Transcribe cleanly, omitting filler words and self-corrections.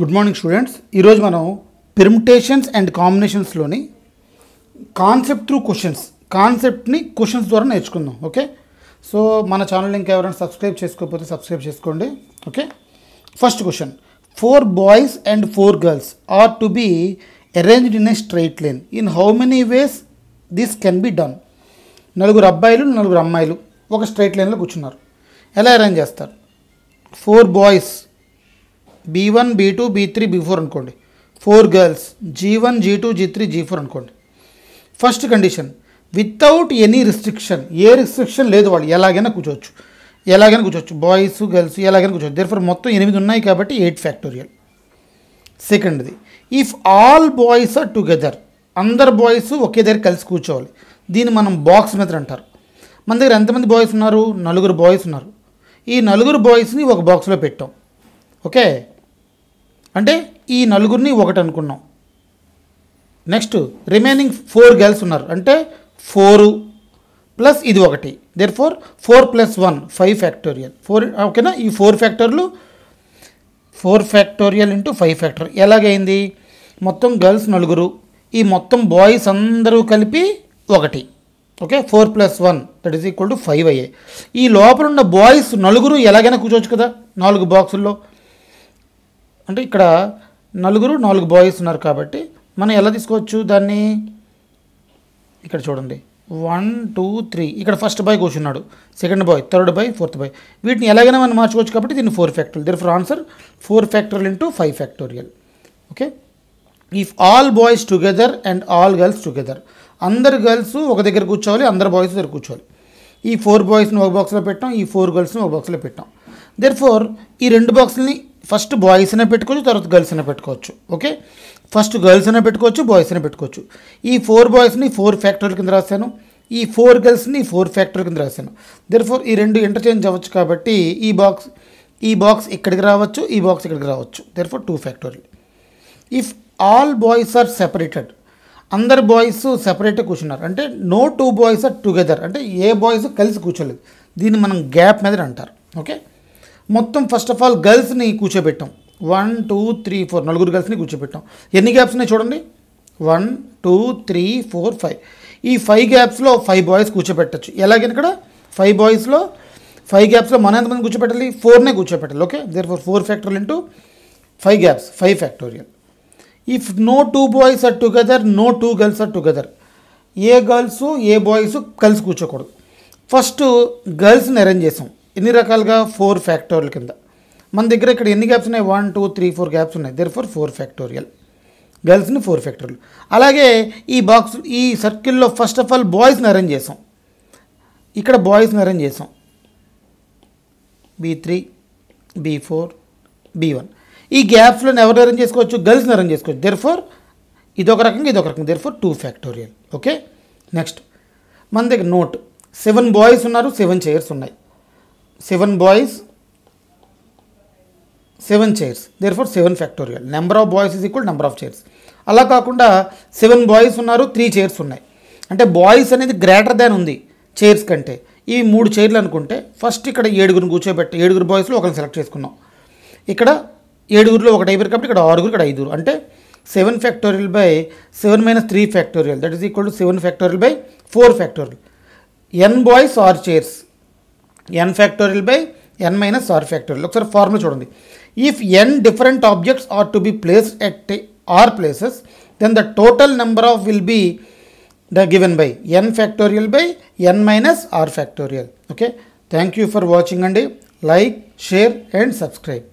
Good morning students. ఈరోజు మనం permutations and కాంబినేషన్స్లోని కాన్సెప్ట్ త్రూ క్వశ్చన్స్ కాన్సెప్ట్ని క్వశ్చన్స్ ద్వారా నేర్చుకుందాం. ఓకే, సో మన ఛానల్ ఇంకా ఎవరైనా సబ్స్క్రైబ్ చేసుకోకపోతే సబ్స్క్రైబ్ చేసుకోండి. Okay, first question, 4 boys and 4 girls are to be arranged in a straight line. In how many ways this can be done? 4 అబ్బాయిలు 4 అమ్మాయిలు ఒక స్ట్రైట్ లైన్లో కూర్చున్నారు. ఎలా అరేంజ్ చేస్తారు? 4 boys B1 B2 B3 B4 అనుకోండి, 4 girls G1 G2 G3 G4 అనుకోండి. First condition, without any restriction, ఏ రిస్ట్రిక్షన్ లేదు, వాళ్ళు ఎలాగైనా కూర్చోవచ్చు, బాయ్స్ గర్ల్స్ ఎలాగైనా కూర్చోవచ్చు. దేర్ఫోర్ మొత్తం 8 ఉన్నాయి కాబట్టి 8 ఫ్యాక్టోరియల్. సెకండ్ది, if all boys are together, అందరు బాయ్స్ ఒకే దగ్గర కలిసి కూర్చోవాలి. దీన్ని మనం బాక్స్ మెథడ్ అంటారు. మన దగ్గర ఎంతమంది బాయ్స్ ఉన్నారు? 4 బాయ్స్ ఉన్నారు. ఈ 4 బాయ్స్ని ఒక బాక్స్లో పెట్టాం. ఓకే, అంటే ఈ 4ని ఒకటి అనుకున్నాం. నెక్స్ట్ రిమైనింగ్ 4 గర్ల్స్ ఉన్నారు, అంటే 4 ప్లస్ ఇది ఒకటి. Therefore 4 + 1 5 factorial. 4 ఓకేనా. ఈ 4 ఫ్యాక్టర్లు 4 ఫ్యాక్టోరియల్ ఇంటూ 5 ఫ్యాక్టోరియల్. ఎలాగైంది? మొత్తం గర్ల్స్ 4, ఈ మొత్తం బాయ్స్ అందరూ కలిపి 1. Okay, 4 + 1 that is equal to 5 అయ్యాయి. ఈ లోపల ఉన్న బాయ్స్ 4 ఎలాగైనా కూర్చోవచ్చు కదా 4 బాక్సుల్లో. అంటే ఇక్కడ 4 బాయ్స్ ఉన్నారు కాబట్టి మనం ఎలా తీసుకోవచ్చు దాన్ని? ఇక్కడ చూడండి, 1 2 3, ఇక్కడ ఫస్ట్ బాయ్ కూర్చున్నాడు, second boy, third boy, fourth boy. వీటిని ఎలాగైనా మనం మార్చుకోవచ్చు కాబట్టి దీన్ని 4 factorial. Therefore answer 4 factorial into 5 factorial. Okay, if all boys together and all girls together, అందరు గర్ల్స్ ఒక దగ్గర కూర్చోవాలి, అందరు బాయ్స్ దగ్గర కూర్చోవాలి. ఈ 4 బాయ్స్ని ఒక బాక్స్లో పెట్టాం, ఈ 4 గర్ల్స్ని ఒక బాక్స్లో పెట్టాం. దేర్ఫోర్ ఈ 2 బాక్స్ని ఫస్ట్ బాయ్స్ అయినా పెట్టుకోవచ్చు, తర్వాత గర్ల్స్ అయినా పెట్టుకోవచ్చు. ఓకే, ఫస్ట్ గర్ల్స్ అయినా పెట్టుకోవచ్చు, బాయ్స్ అయినా పెట్టుకోవచ్చు. ఈ 4 బాయ్స్ని 4 ఫ్యాక్టోరియల్ కింద రాశాను, ఈ 4 గర్ల్స్ని 4 ఫ్యాక్టోరియల్ కింద రాశాను. దేర్ఫోర్ ఈ 2 ఇంటర్చేంజ్ అవ్వచ్చు కాబట్టి ఈ బాక్స్ ఇక్కడికి రావచ్చు, ఈ బాక్స్ ఇక్కడికి రావచ్చు. Therefore 2 factorial. If all boys are separated, అందరు బాయ్స్ సెపరేట్గా కూర్చున్నారు, అంటే నో 2 బాయ్స్ ఆర్ టుగెదర్, అంటే ఏ బాయ్స్ కలిసి కూర్చోలేదు. దీన్ని మనం గ్యాప్ మెథడ్ అంటారు. ఓకే, మొత్తం ఫస్ట్ ఆఫ్ ఆల్ గర్ల్స్ని కూర్చోబెట్టాం. 1 2 3 4 4 గర్ల్స్ని కూర్చోబెట్టాం. ఎన్ని గ్యాప్స్ ఉన్నాయి చూడండి, 1 2 3 4 5. ఈ 5 గ్యాప్స్లో 5 బాయ్స్ కూర్చోబెట్టచ్చు. ఎలాగైనా ఇక్కడ 5 బాయ్స్లో 5 గ్యాప్స్లో మనం ఎంతమంది కూర్చోబెట్టాలి? 4నే కూర్చోబెట్టాలి. Okay, therefore 4 factorial into 5 gaps 5 factorial. If no 2 boys are together, no 2 girls are together, ఏ గర్ల్స్ ఏ బాయ్స్ కలిసి కూర్చోకూడదు. ఫస్ట్ గర్ల్స్ని అరేంజ్ చేసాం ఎన్ని రకాలుగా? 4 ఫ్యాక్టోరియల్ కింద. మన దగ్గర ఇక్కడ ఎన్ని గ్యాప్స్ ఉన్నాయి? 1 2 3 4 గ్యాప్స్ ఉన్నాయి. Therefore 4 factorial. గర్ల్స్ని 4 ఫ్యాక్టోరియల్. అలాగే ఈ బాక్స్ ఈ సర్కిల్లో ఫస్ట్ ఆఫ్ ఆల్ బాయ్స్ని అరేంజ్ చేసాం. ఇక్కడ బాయ్స్ని అరేంజ్ చేసాం, B3 B4 B1. ఈ గ్యాప్స్లో ఎవరు అరేంజ్ చేసుకోవచ్చు? గర్ల్స్ని అరేంజ్ చేసుకోవచ్చు. దేర్ఫోర్ ఇదొక రకంగా ఇదొక రకంగా. Therefore 2 factorial. ఓకే, నెక్స్ట్ మన దగ్గర నోట్ 7 బాయ్స్ ఉన్నారు, 7 చైర్స్ ఉన్నాయి. 7 boys 7 chairs. Therefore 7 factorial. Number of boys is equal number of chairs. అలా కాకుండా 7 బాయ్స్ ఉన్నారు, 3 చైర్స్ ఉన్నాయి, అంటే బాయ్స్ అనేది గ్రేటర్ దాన్ ఉంది చైర్స్ కంటే. ఈ 3 చైర్లు అనుకుంటే ఫస్ట్ ఇక్కడ 7 కూర్చోబెట్టి 7 బాయ్స్లో ఒకరిని సెలెక్ట్ చేసుకున్నాం. ఇక్కడ 7లో ఒకటి అయిపోయారు కాబట్టి ఇక్కడ 6, ఇక్కడ 5, అంటే 7 factorial by 7 - 3 factorial that is equal to 7 factorial by 4 factorial. n boys are chairs, n factorial by n - r factorial. ఒకసారి ఫార్ములా చూడండి. If n different objects are to be placed at r places, then the total number of will be the given by n factorial by n - r factorial. Okay, thank you for watching అండి. Like, share and subscribe.